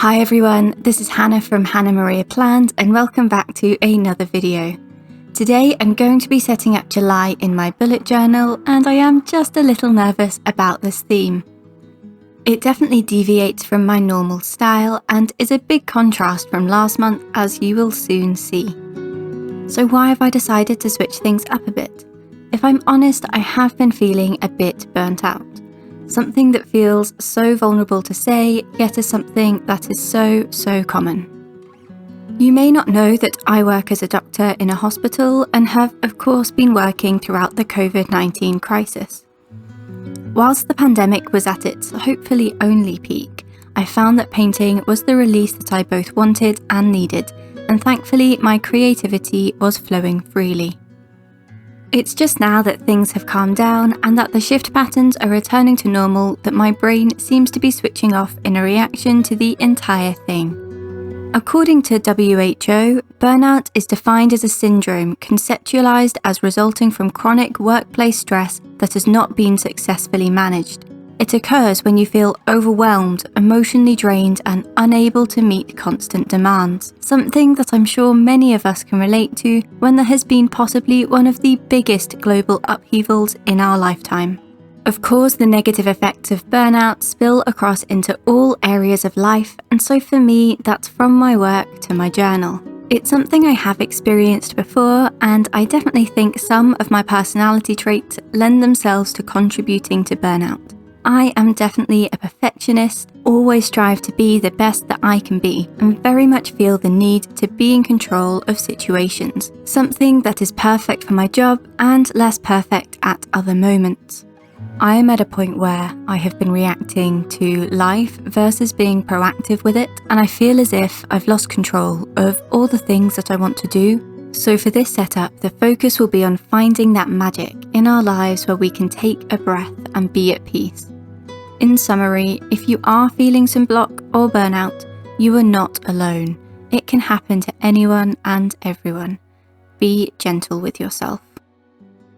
Hi everyone, this is Hannah from Hannah Maria Planned and welcome back to another video. Today I'm going to be setting up July in my bullet journal and I am just a little nervous about this theme. It definitely deviates from my normal style and is a big contrast from last month, as you will soon see. So why have I decided to switch things up a bit? If I'm honest, I have been feeling a bit burnt out. Something that feels so vulnerable to say, yet is something that is so common. You may not know that I work as a doctor in a hospital and have of course been working throughout the COVID-19 crisis. Whilst the pandemic was at its hopefully only peak, I found that painting was the release that I both wanted and needed, and thankfully my creativity was flowing freely. It's just now that things have calmed down and that the shift patterns are returning to normal that my brain seems to be switching off in a reaction to the entire thing. According to WHO, burnout is defined as a syndrome conceptualized as resulting from chronic workplace stress that has not been successfully managed. It occurs when you feel overwhelmed, emotionally drained, and unable to meet constant demands. Something that I'm sure many of us can relate to when there has been possibly one of the biggest global upheavals in our lifetime. Of course, the negative effects of burnout spill across into all areas of life, and so for me, that's from my work to my journal. It's something I have experienced before, and I definitely think some of my personality traits lend themselves to contributing to burnout. I am definitely a perfectionist, always strive to be the best that I can be, and very much feel the need to be in control of situations, something that is perfect for my job and less perfect at other moments. I am at a point where I have been reacting to life versus being proactive with it, and I feel as if I've lost control of all the things that I want to do. So for this setup, the focus will be on finding that magic in our lives where we can take a breath and be at peace. In summary, if you are feeling some block or burnout, you are not alone. It can happen to anyone and everyone. Be gentle with yourself.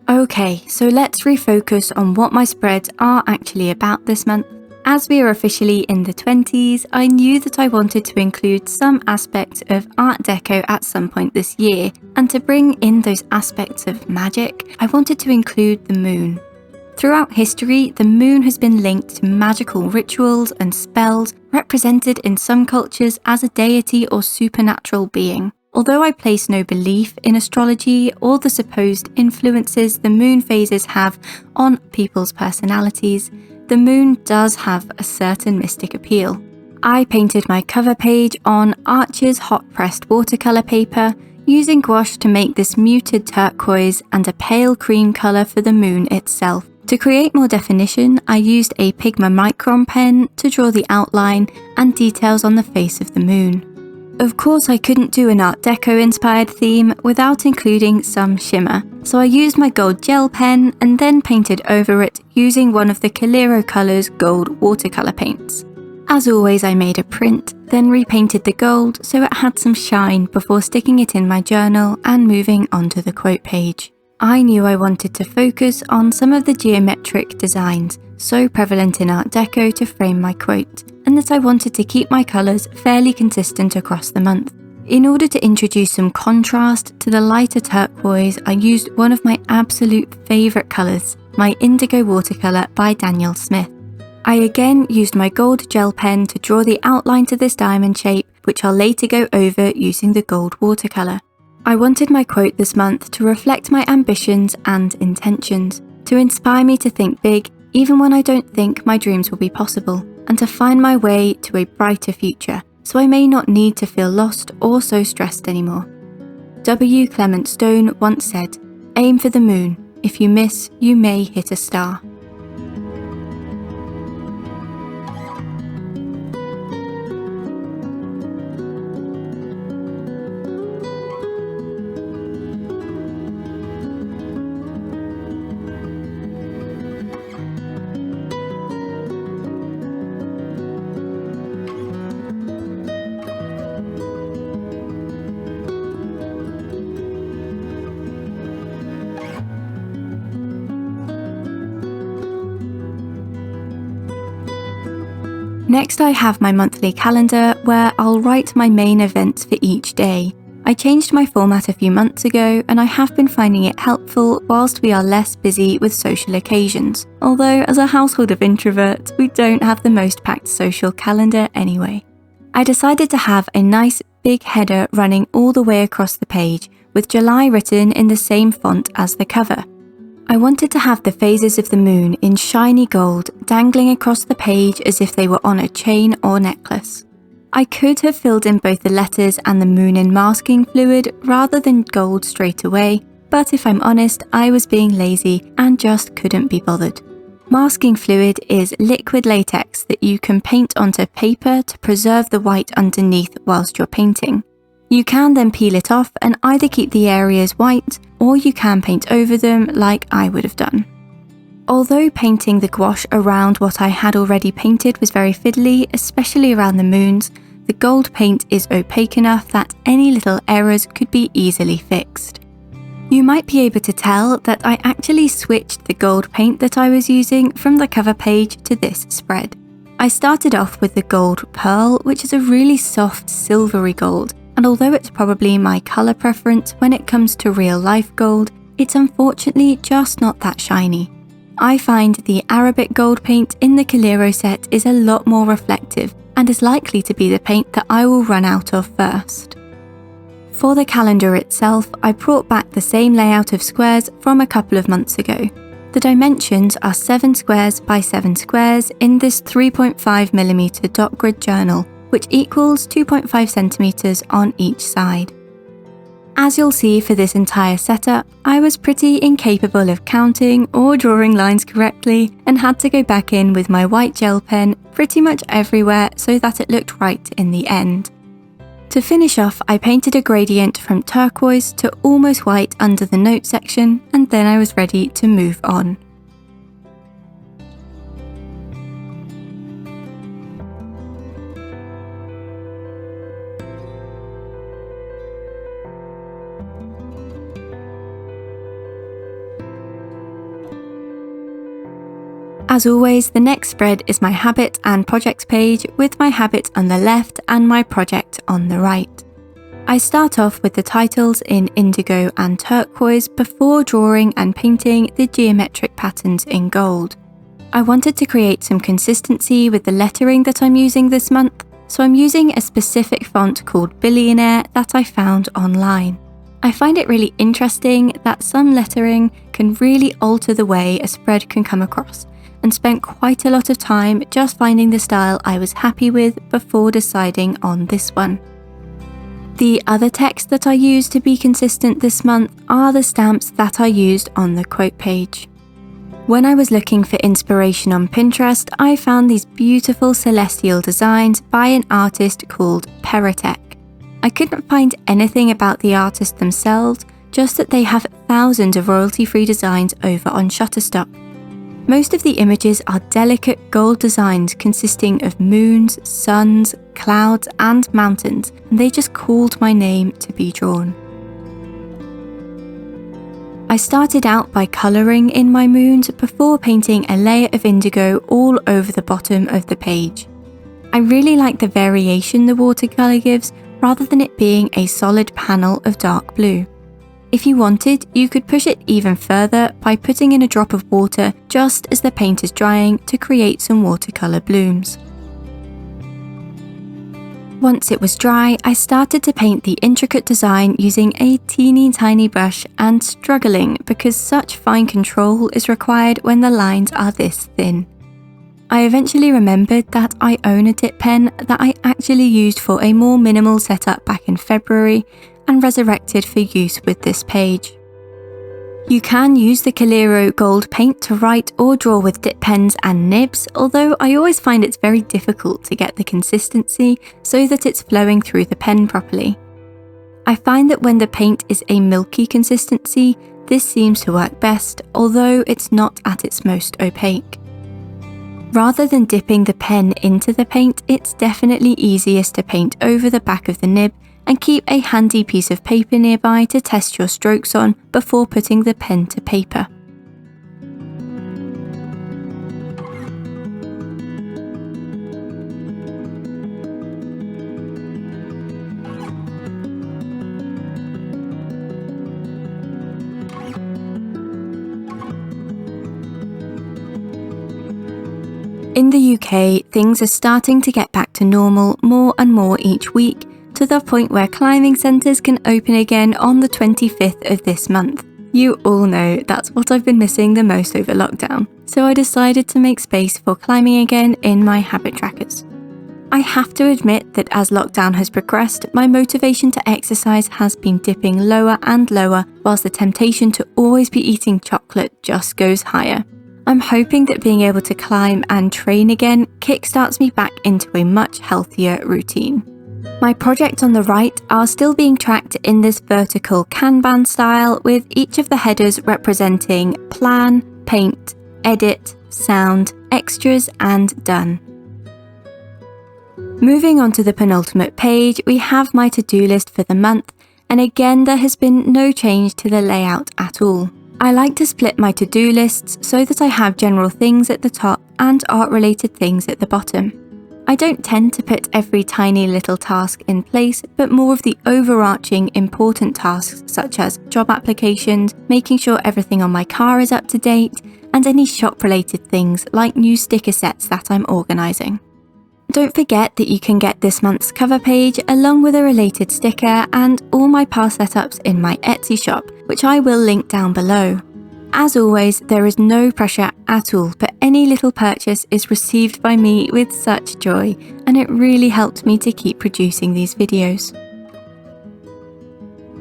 Okay, so let's refocus on what my spreads are actually about this month. As we are officially in the 20s, I knew that I wanted to include some aspects of Art Deco at some point this year, and to bring in those aspects of magic, I wanted to include the moon. Throughout history, the moon has been linked to magical rituals and spells, represented in some cultures as a deity or supernatural being. Although I place no belief in astrology or the supposed influences the moon phases have on people's personalities, the moon does have a certain mystic appeal. I painted my cover page on Arches hot pressed watercolour paper, using gouache to make this muted turquoise and a pale cream colour for the moon itself. To create more definition, I used a Pigma Micron pen to draw the outline and details on the face of the moon. Of course, I couldn't do an Art Deco inspired theme without including some shimmer, so I used my gold gel pen and then painted over it using one of the Calero Colors gold watercolour paints. As always, I made a print, then repainted the gold so it had some shine before sticking it in my journal and moving onto the quote page. I knew I wanted to focus on some of the geometric designs so prevalent in Art Deco to frame my quote, and that I wanted to keep my colours fairly consistent across the month. In order to introduce some contrast to the lighter turquoise, I used one of my absolute favourite colours, my Indigo Watercolour by Daniel Smith. I again used my gold gel pen to draw the outline to this diamond shape, which I'll later go over using the gold watercolour. I wanted my quote this month to reflect my ambitions and intentions, to inspire me to think big even when I don't think my dreams will be possible, and to find my way to a brighter future, so I may not need to feel lost or so stressed anymore. W. Clement Stone once said, "Aim for the moon. If you miss, you may hit a star." Next, I have my monthly calendar where I'll write my main events for each day. I changed my format a few months ago and I have been finding it helpful whilst we are less busy with social occasions. Although as a household of introverts, we don't have the most packed social calendar anyway. I decided to have a nice big header running all the way across the page with July written in the same font as the cover. I wanted to have the phases of the moon in shiny gold dangling across the page as if they were on a chain or necklace. I could have filled in both the letters and the moon in masking fluid rather than gold straight away, but if I'm honest, I was being lazy and just couldn't be bothered. Masking fluid is liquid latex that you can paint onto paper to preserve the white underneath whilst you're painting. You can then peel it off and either keep the areas white or you can paint over them like I would have done. Although painting the gouache around what I had already painted was very fiddly, especially around the moons, the gold paint is opaque enough that any little errors could be easily fixed. You might be able to tell that I actually switched the gold paint that I was using from the cover page to this spread. I started off with the gold pearl, which is a really soft silvery gold, and although it's probably my colour preference when it comes to real life gold, it's unfortunately just not that shiny. I find the Arabic gold paint in the Coliro set is a lot more reflective and is likely to be the paint that I will run out of first. For the calendar itself, I brought back the same layout of squares from a couple of months ago. The dimensions are 7 squares by 7 squares in this 3.5mm dot grid journal, which equals 2.5 centimeters on each side. As you'll see for this entire setup, I was pretty incapable of counting or drawing lines correctly and had to go back in with my white gel pen pretty much everywhere so that it looked right in the end. To finish off, I painted a gradient from turquoise to almost white under the note section, and then I was ready to move on. As always, the next spread is my habit and projects page with my habit on the left and my project on the right. I start off with the titles in indigo and turquoise before drawing and painting the geometric patterns in gold. I wanted to create some consistency with the lettering that I'm using this month, so I'm using a specific font called Billionaire that I found online. I find it really interesting that some lettering can really alter the way a spread can come across, and spent quite a lot of time just finding the style I was happy with before deciding on this one. The other text that I used to be consistent this month are the stamps that I used on the quote page. When I was looking for inspiration on Pinterest, I found these beautiful celestial designs by an artist called Peratech. I couldn't find anything about the artist themselves, just that they have thousands of royalty-free designs over on Shutterstock. Most of the images are delicate gold designs consisting of moons, suns, clouds and mountains, and they just called my name to be drawn. I started out by colouring in my moons before painting a layer of indigo all over the bottom of the page. I really like the variation the watercolour gives rather than it being a solid panel of dark blue. If you wanted, you could push it even further by putting in a drop of water just as the paint is drying to create some watercolour blooms. Once it was dry, I started to paint the intricate design using a teeny tiny brush and struggling because such fine control is required when the lines are this thin. I eventually remembered that I own a dip pen that I actually used for a more minimal setup back in February and resurrected for use with this page. You can use the Coliro gold paint to write or draw with dip pens and nibs, although I always find it's very difficult to get the consistency so that it's flowing through the pen properly. I find that when the paint is a milky consistency, this seems to work best, although it's not at its most opaque. Rather than dipping the pen into the paint, it's definitely easiest to paint over the back of the nib and keep a handy piece of paper nearby to test your strokes on before putting the pen to paper. In the UK, things are starting to get back to normal more and more each week, to the point where climbing centres can open again on the 25th of this month. You all know that's what I've been missing the most over lockdown, so I decided to make space for climbing again in my habit trackers. I have to admit that as lockdown has progressed, my motivation to exercise has been dipping lower and lower, whilst the temptation to always be eating chocolate just goes higher. I'm hoping that being able to climb and train again kickstarts me back into a much healthier routine. My projects on the right are still being tracked in this vertical Kanban style, with each of the headers representing plan, paint, edit, sound, extras, and done. Moving on to the penultimate page, we have my to-do list for the month, and again there has been no change to the layout at all. I like to split my to-do lists so that I have general things at the top and art-related things at the bottom. I don't tend to put every tiny little task in place, but more of the overarching important tasks such as job applications, making sure everything on my car is up to date, and any shop-related things like new sticker sets that I'm organising. Don't forget that you can get this month's cover page along with a related sticker and all my past setups in my Etsy shop, which I will link down below. As always, there is no pressure at all, but any little purchase is received by me with such joy, and it really helps me to keep producing these videos.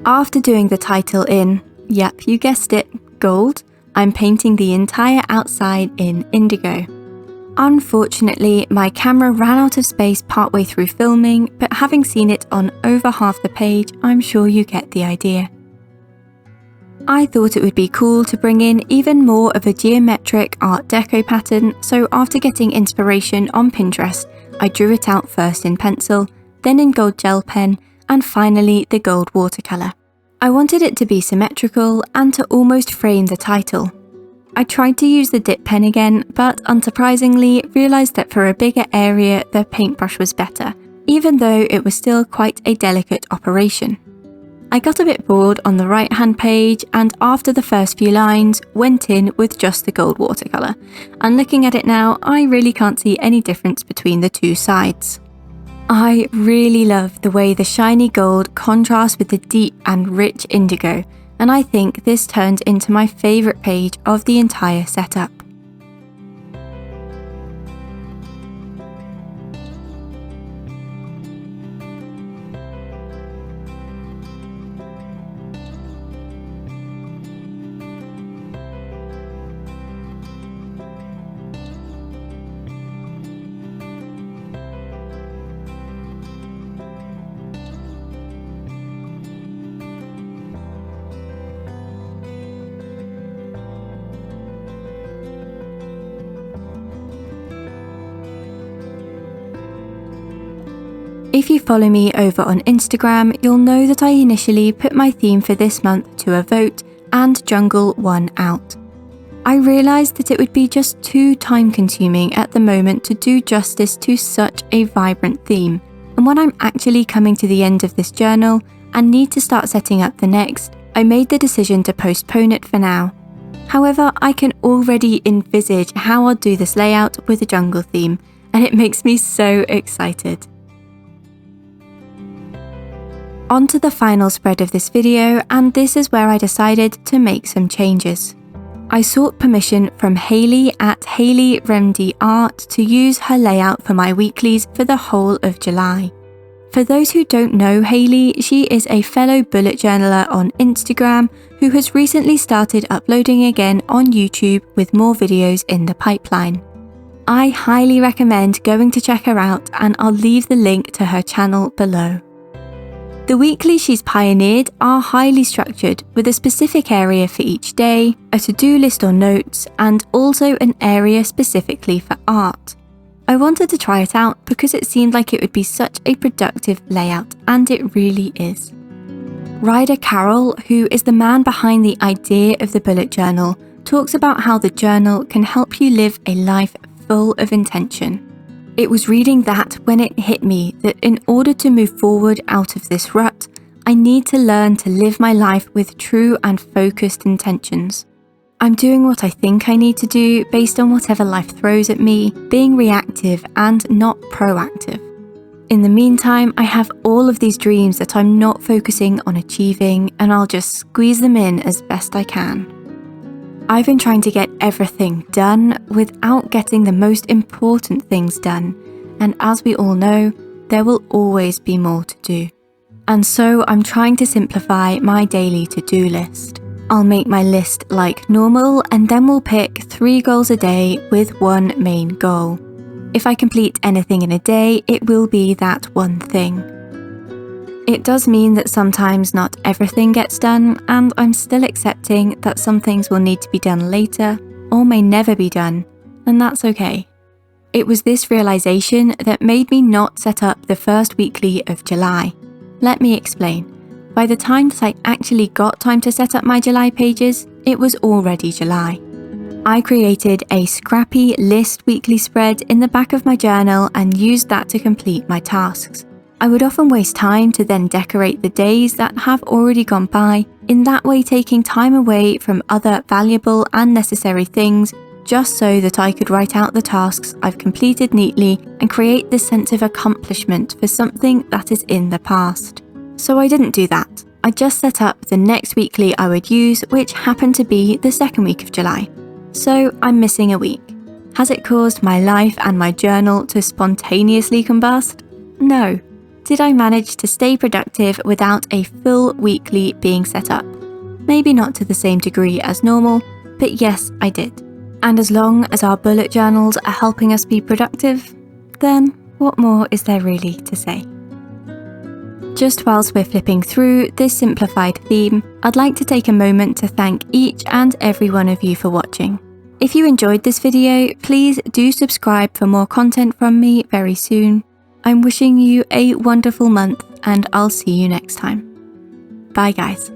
After doing the title in, yep, you guessed it, gold, I'm painting the entire outside in indigo. Unfortunately, my camera ran out of space partway through filming, but having seen it on over half the page, I'm sure you get the idea. I thought it would be cool to bring in even more of a geometric Art Deco pattern, so after getting inspiration on Pinterest, I drew it out first in pencil, then in gold gel pen, and finally the gold watercolour. I wanted it to be symmetrical and to almost frame the title. I tried to use the dip pen again, but unsurprisingly realised that for a bigger area the paintbrush was better, even though it was still quite a delicate operation. I got a bit bored on the right hand page, and after the first few lines went in with just the gold watercolour, and looking at it now I really can't see any difference between the two sides. I really love the way the shiny gold contrasts with the deep and rich indigo, and I think this turned into my favourite page of the entire setup. If you follow me over on Instagram, you'll know that I initially put my theme for this month to a vote and Jungle won out. I realised that it would be just too time consuming at the moment to do justice to such a vibrant theme, and when I'm actually coming to the end of this journal and need to start setting up the next, I made the decision to postpone it for now. However, I can already envisage how I'll do this layout with a jungle theme, and it makes me so excited. On to the final spread of this video, and this is where I decided to make some changes. I sought permission from Hayley at Hayley Remedy Art to use her layout for my weeklies for the whole of July. For those who don't know Hayley, she is a fellow bullet journaler on Instagram who has recently started uploading again on YouTube with more videos in the pipeline. I highly recommend going to check her out, and I'll leave the link to her channel below. The weeklies she's pioneered are highly structured, with a specific area for each day, a to-do list or notes, and also an area specifically for art. I wanted to try it out because it seemed like it would be such a productive layout, and it really is. Ryder Carroll, who is the man behind the idea of the bullet journal, talks about how the journal can help you live a life full of intention. It was reading that when it hit me that in order to move forward out of this rut, I need to learn to live my life with true and focused intentions. I'm doing what I think I need to do based on whatever life throws at me, being reactive and not proactive. In the meantime, I have all of these dreams that I'm not focusing on achieving, and I'll just squeeze them in as best I can. I've been trying to get everything done without getting the most important things done, and as we all know, there will always be more to do. And so I'm trying to simplify my daily to-do list. I'll make my list like normal, and then we'll pick 3 goals a day with one main goal. If I complete anything in a day, it will be that one thing. It does mean that sometimes not everything gets done, and I'm still accepting that some things will need to be done later or may never be done, and that's okay. It was this realization that made me not set up the first weekly of July. Let me explain. By the time that I actually got time to set up my July pages, it was already July. I created a scrappy list weekly spread in the back of my journal and used that to complete my tasks. I would often waste time to then decorate the days that have already gone by, in that way taking time away from other valuable and necessary things just so that I could write out the tasks I've completed neatly and create this sense of accomplishment for something that is in the past. So I didn't do that. I just set up the next weekly I would use, which happened to be the second week of July. So I'm missing a week. Has it caused my life and my journal to spontaneously combust? No. Did I manage to stay productive without a full weekly being set up? Maybe not to the same degree as normal, but yes, I did. And as long as our bullet journals are helping us be productive, then what more is there really to say? Just whilst we're flipping through this simplified theme, I'd like to take a moment to thank each and every one of you for watching. If you enjoyed this video, please do subscribe for more content from me very soon. I'm wishing you a wonderful month, and I'll see you next time. Bye guys.